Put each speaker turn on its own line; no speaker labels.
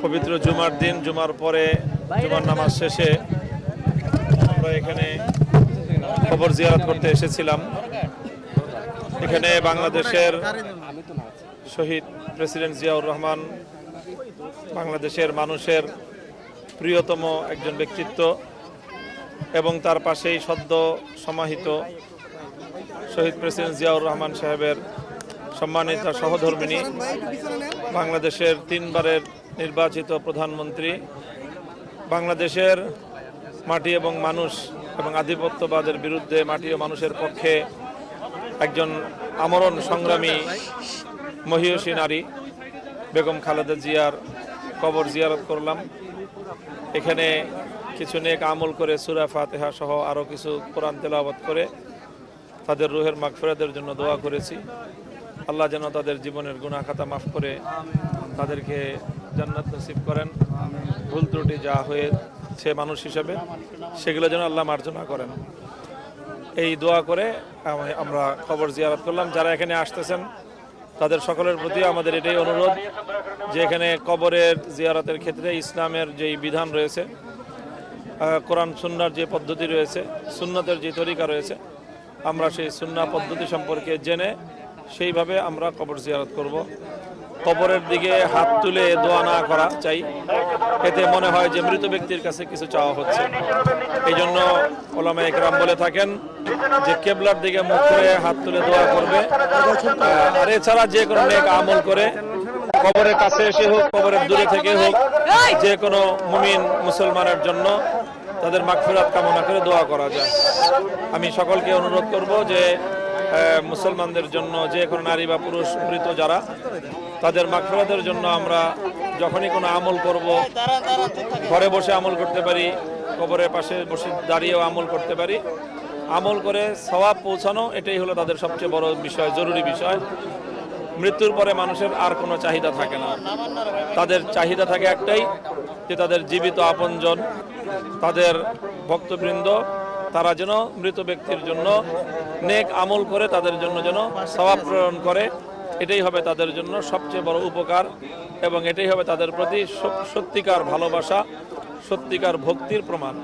পবিত্র জুমার দিন, জুমার পরে জুমার নামাজ শেষে আমরা এখানে কবর জিয়ারত করতে এসেছিলাম। এখানে বাংলাদেশের শহীদ প্রেসিডেন্ট জিয়াউর রহমান বাংলাদেশের মানুষের প্রিয়তম একজন ব্যক্তিত্ব এবং তার পাশেই সদ্য সমাহিত শহীদ প্রেসিডেন্ট জিয়াউর রহমান সাহেবের সম্মানিত সহধর্মিণী, বাংলাদেশের 3 বারের নির্বাচিত প্রধানমন্ত্রী, বাংলাদেশের মাটি এবং মানুষ এবং আধিপত্যবাদের বিরুদ্ধে মাটি ও মানুষের পক্ষে একজন আমরণ সংগ্রামী মহিয়সী নারী বেগম খালেদা জিয়ার কবর জিয়ারত করলাম। এখানে কিছু নেক আমল করে সূরা ফাতিহা সহ আরও কিছু কোরআন তেলাওয়াত করে তাদের রুহের মাগফিরাতের জন্য দোয়া করেছি। আল্লাহ যেন তাদের জীবনের গুনাহ খাতা মাফ করে তাদেরকে জান্নাত নসিব করেন। ভুল ত্রুটি যা হয়েছে মানুষ হিসেবে সেগুলো যেন আল্লাহ মার্জনা করেন। এই দোয়া করে আমরা কবর জিয়ারত করলাম। যারা এখানে আসতেছেন তাদের সকলের প্রতি আমাদের এটাই অনুরোধ যে এখানে কবরের জিয়ারতের ক্ষেত্রে ইসলামের যেই বিধান রয়েছে, কোরআন সুন্নাহর যে পদ্ধতি রয়েছে, সুন্নতের যে তরিকা রয়েছে, আমরা সেই সুন্নাহ পদ্ধতি সম্পর্কে জেনে সেইভাবে আমরা কবর জিয়ারত করব। কবরের দিকে হাত তুলে দোয়া না করা চাই, এতে মনে হয় যে মৃত ব্যক্তির কাছে কিছু চাওয়া হচ্ছে। এই জন্য ওলামা একরাম বলে থাকেন যে কেবলার দিকে মুখ করে হাত তুলে দোয়া করবে। আর এছাড়া যে কোনো নেক আমল করে কবরের কাছে এসে হোক, কবরের দূরে থেকে হোক, যে কোনো মুমিন মুসলমানের জন্য তাদের মাগফিরাত কামনা করে দোয়া করা যায়। আমি সকলকে অনুরোধ করব যে মুসলমানদের জন্য যে কোনো নারী বা পুরুষ মৃত যারা, তাদের মাগফিরাতের জন্য আমরা যখনই কোনো আমল করব, ঘরে বসে আমল করতে পারি, কবরের পাশে বসে দাঁড়িয়েও আমল করতে পারি। আমল করে সওয়াব পৌঁছানো, এটাই হলো তাদের সবচেয়ে বড় বিষয়, জরুরি বিষয়। মৃত্যুর পরে মানুষের আর কোনো চাহিদা থাকে না। তাদের চাহিদা থাকে একটাই, যে তাদের জীবিত আপনজন, তাদের ভক্তবৃন্দ, তারা যেন মৃত ব্যক্তির জন্য নেক আমল করে তাদের জন্য যেন সওয়াব প্রেরণ করে। এটাই হবে তাদের জন্য সবচেয়ে বড় উপকার এবং এটাই হবে তাদের প্রতি সত্যিকার ভালোবাসা, সত্যিকার ভক্তির প্রমাণ।